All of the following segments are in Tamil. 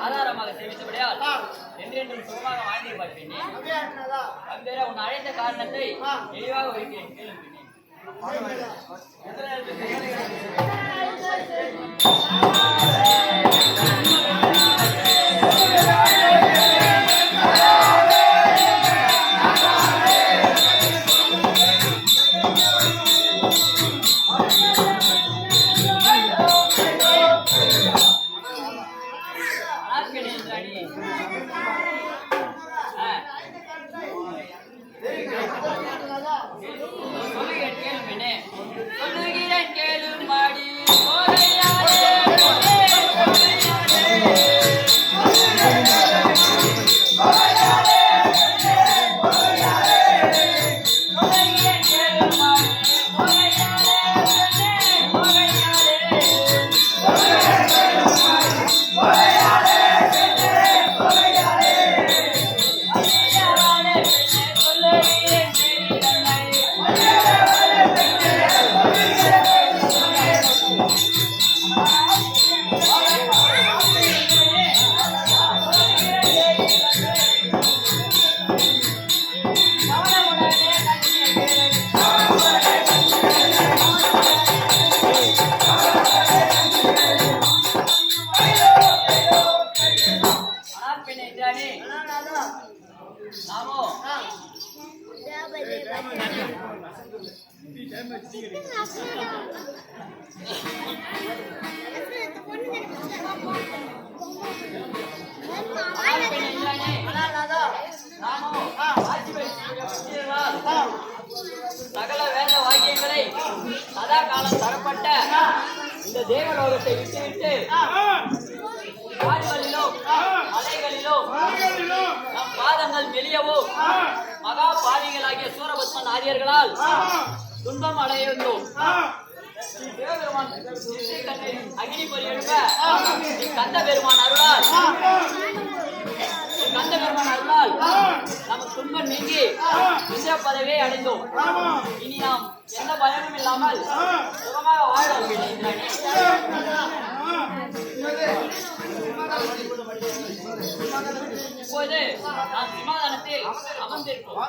ஆதாரமாக சேமித்தபடியால் என்றென்றும் சுகமாக வாழ்ந்திருப்பார் பெண்ணே. அன்பேரா உன் அழைத்த காரணத்தை தெளிவாக வைக்கிறேன் கேளும் பெண்ணே. சகல வேத வாக்கியங்களை சதா காலம் தரப்பட்ட இந்த தேவலோகத்தை விட்டுவிட்டு காடுகளிலோ மலைகளிலோ நம் பாதங்கள் வெளியவோ மகா பாவிகளாகிய சூரபத்மன் ஆரியர்களால் துன்பம் அடைந்தோம். அக்னி பொறி எழுப்ப கந்த பெருமான் அருளால் நமக்கு துன்பம் நீங்கி இந்திர பதவியை அடைந்தோம். இனி நாம் எந்த பயமும் இல்லாமல் சுகமாக வாழ இப்போது நாம் சிமாதானத்தில் அமர்ந்திருப்போம்.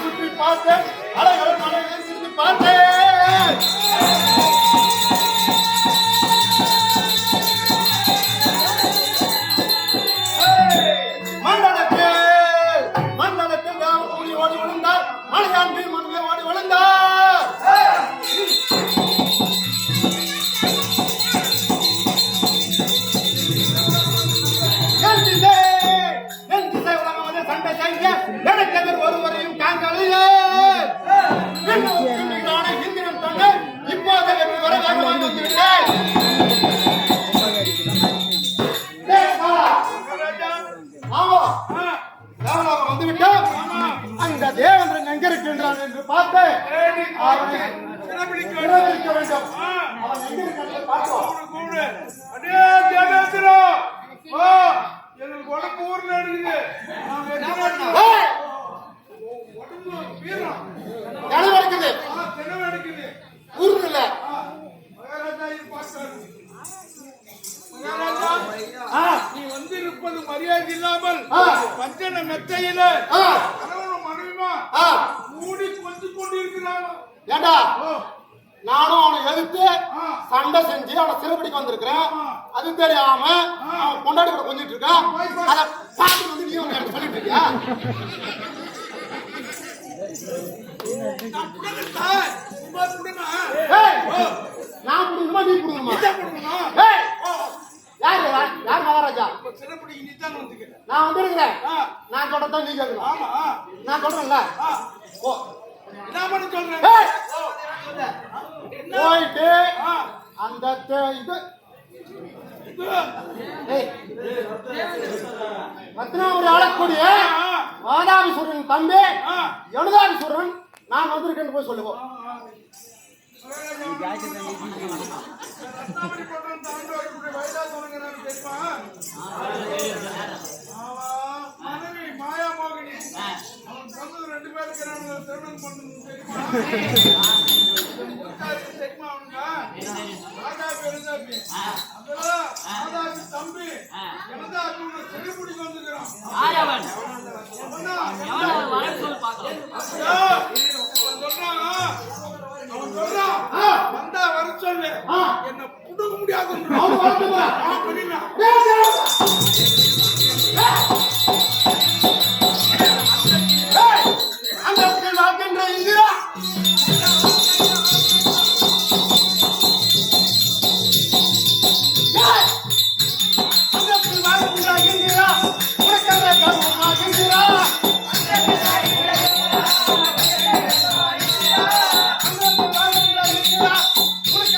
சுற்றி பார்த்தேன், அலைகள் மலைகளை சுற்றி பார்த்தேன். மண்டலத்தில் ஓடி ஓடி விழுந்தார், மலையாண்டி மண்ணிலே ஓடி விழுந்தார். என் திசை உலகம் வந்து சண்டை செய்ய எனக்கு எதிர் ஒருவரையும் காண்களையே இந்திரன் தன்னை இப்போது வெற்றி வர வேகமாக வந்துவிட்டேன். வந்துவிட்டான். அந்த தேவேந்திரன் எங்க இருக்கின்றான் என்று பார்த்து அவனை சிறைபிடிக்க வேண்டும். அவன் எங்க இருக்கான் பார்ப்போம். எனக்கு உடம்பு ஊர்ல இருக்குது. ஊர்ல இல்ல நீ வந்து இருப்பது மரியாதை இல்லாமல் பஞ்சன மெத்தையில மனைவிமா மூடி கொஞ்சம் கொண்டு இருக்கிறாங்க. ஏண்டா நானும் அவனை எதிர்த்து சண்டை செஞ்சு அவனை சிறைப்பிடிக்க வந்திருக்கிறேன். அது தெரியாம அவன் கொண்டாடி கூட கொஞ்சிட்டு இருக்கான். அதை பார்த்து வந்து நீ வந்து சொல்லிட்டு இருக்கியா? நான் புடுங்கணுமா நீ புடுங்கணுமா? யாரு யார் மகாராஜா? நான் வந்துருக்கிறேன். நான் சொல்றதான் நீ கேட்கணும். நான் சொல்றேன்ல போயிட்டு அந்த இது ரத்னாபுரி ஆளக்கூடிய வாதாபிசுரன் தம்பி யனுதாபிசுரன் நான் வந்திருக்கேன்னு போய் சொல்லுவோம். மனைவி மாயா மோகினி அவன் சொன்னது 2 பேருக்கு திருமணம் பண்ணணும் தெரியுமா? தம்பி சிறைப்பிடிக்க வந்துக்கிறான். வந்தா வர சொல்லு, என்ன புடுங்க முடியாது. உனக்கு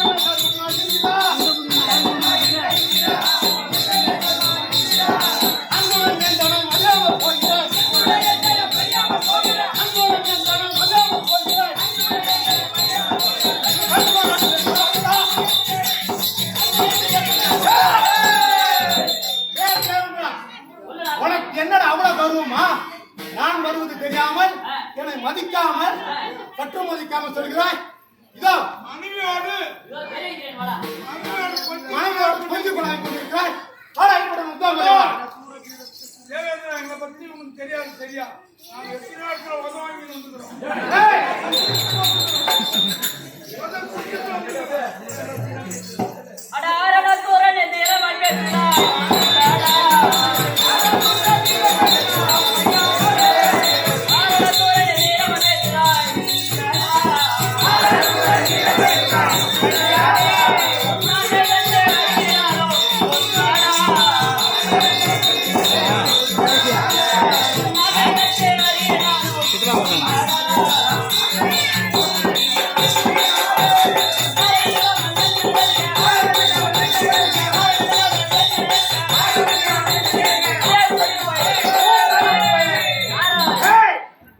இன்னும் மதிக்காம சொல்கிறாய். இதோ மனைவியோடு இதோ தெரிவிக்கிறேன் வாடா. மாணவரோடு கொஞ்சம் கொண்டாடி கொண்டிருக்கிறாய். வாடா, இப்படி முத்தம் வருவா. தேவேந்திரா, எங்களை பத்தி உனக்கு தெரியாது சரியா? நாங்க எத்தனை நாட்கள் உதவ வாங்கி வந்துக்கிறோம். ஏய், அட ஆரண தூரன் இந்த இரவன் பேசுகிறாய். ஆரண தூரன் இந்த இரவன் பேசுகிறாய்.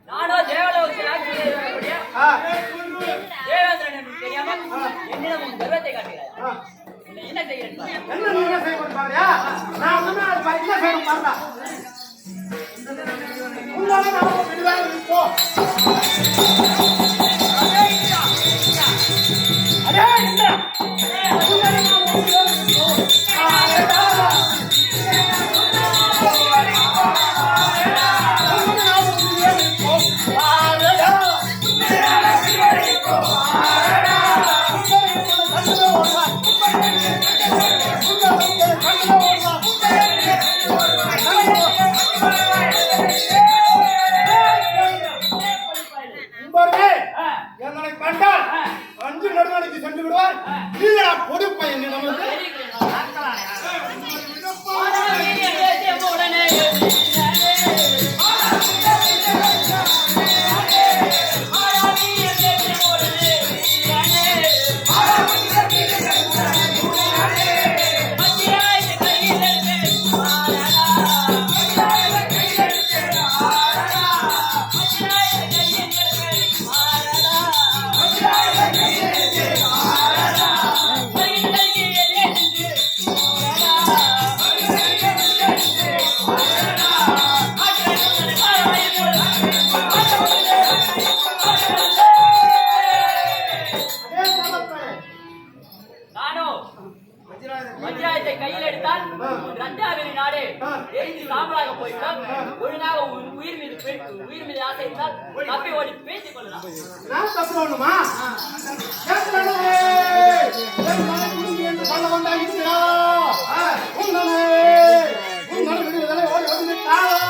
நானோ தேவலோகத்தில் இருக்கக்கூடிய தேவேந்திரன் என்று தெரியாமல் என்னிடம் உன் கர்வத்தை காட்டுகிறாய். உன்னை என்ன செய்கிறேன் பார். என்ன நீ என்ன செய்ய பாருயா? நான் ஒண்ணுமே என்ன செய்யணும் பாருடா. உங்களால நான் விடுதலை போ. அடே இந்திரா, உங்களால நான் விடுதலை போ. ஆரடா, என்னை கண்டால் அஞ்சு நடுவணைக்கு சென்று விடுவார். இல்லையா பொறுப்பை என்னிடம் வந்து வஜ்ராயத்தை கையில் எடுத்தால் ரத்தாவிரி நாடு எரிந்து சாம்பலாக போய்விட்டால் ஒழுங்காக உயிர் மீது ஆசை இருந்தால் தப்பி ஓடி பேசிக் கொள்ளலாம். நான் தப்புமா சொல்ல வந்தா இருக்கிறா உங்களை விடுதலை ஓடி வந்துட்டாரோ.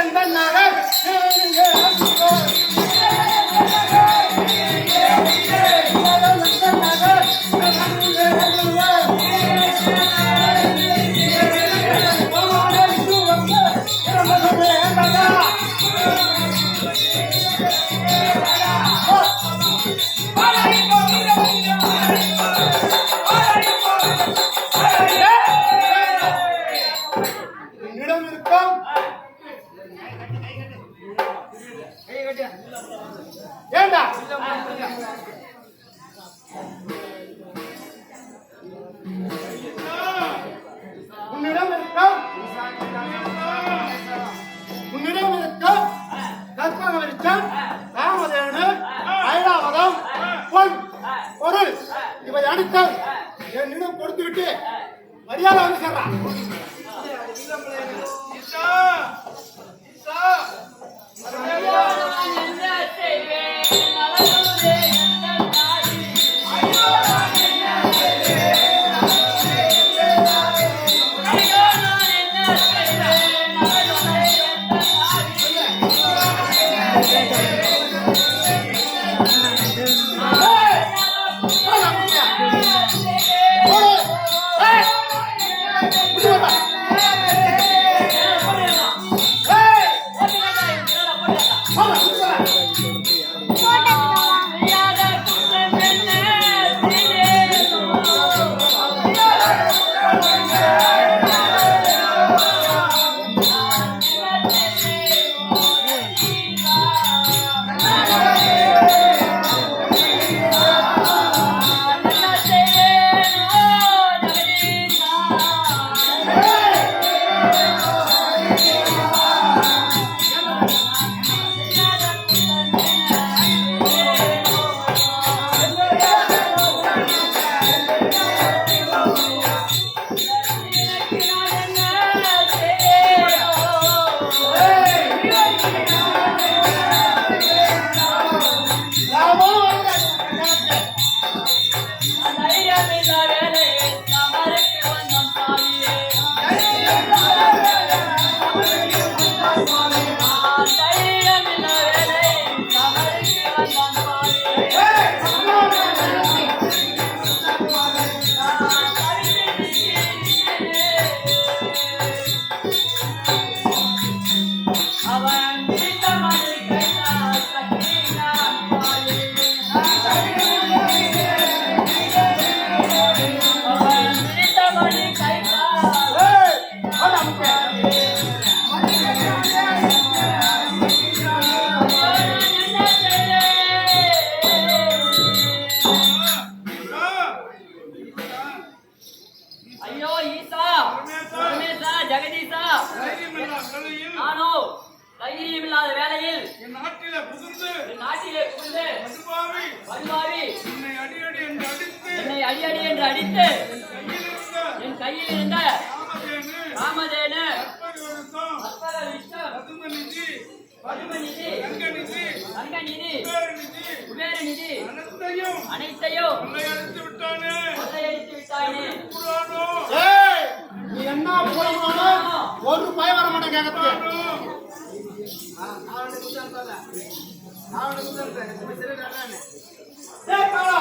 எந்த நகர் என்னிடம் இருக்கும் ஏண்டா உன்னிடம் இருக்கும் கற்பக விருட்சம், ராமதேனு, ஐராவதம், பொன் பொருள் இவை அடித்தால் என்னிடம் கொடுத்து விட்டு மரியாதை வந்து சேர்றான். ஐயோ ஈசா பரமேசா ஜெகதீசா தைரியமில்லாத வேளையில் நானோ தைரியமில்லாத வேளையில் என் நாட்டிலே புகுந்து என் நாட்டிலே புகுந்து மதுபாவி வருவாவி என்னை அடியடி என்று அடித்து என்னை அடியடி என்று அடித்து கையிலிருந்த என் கையில் இருந்த ராமதேனு ராமதேனு அற்பகவிருத்தம் அற்பகவிருத்தம் பதுமநிதி பதுமநிதி ரங்கநிதி ரங்கநிதி குபேரநிதி குபேரநிதி அனைத்தையும் அனைத்தையும் கொள்ளையடித்து விட்டானே கொள்ளையடித்து விட்டானே புராணோ நீ என்ன போனாலும் ஒரு பயம் வர மாட்டேன் கேட்கறதுக்கு ஏய் பாலா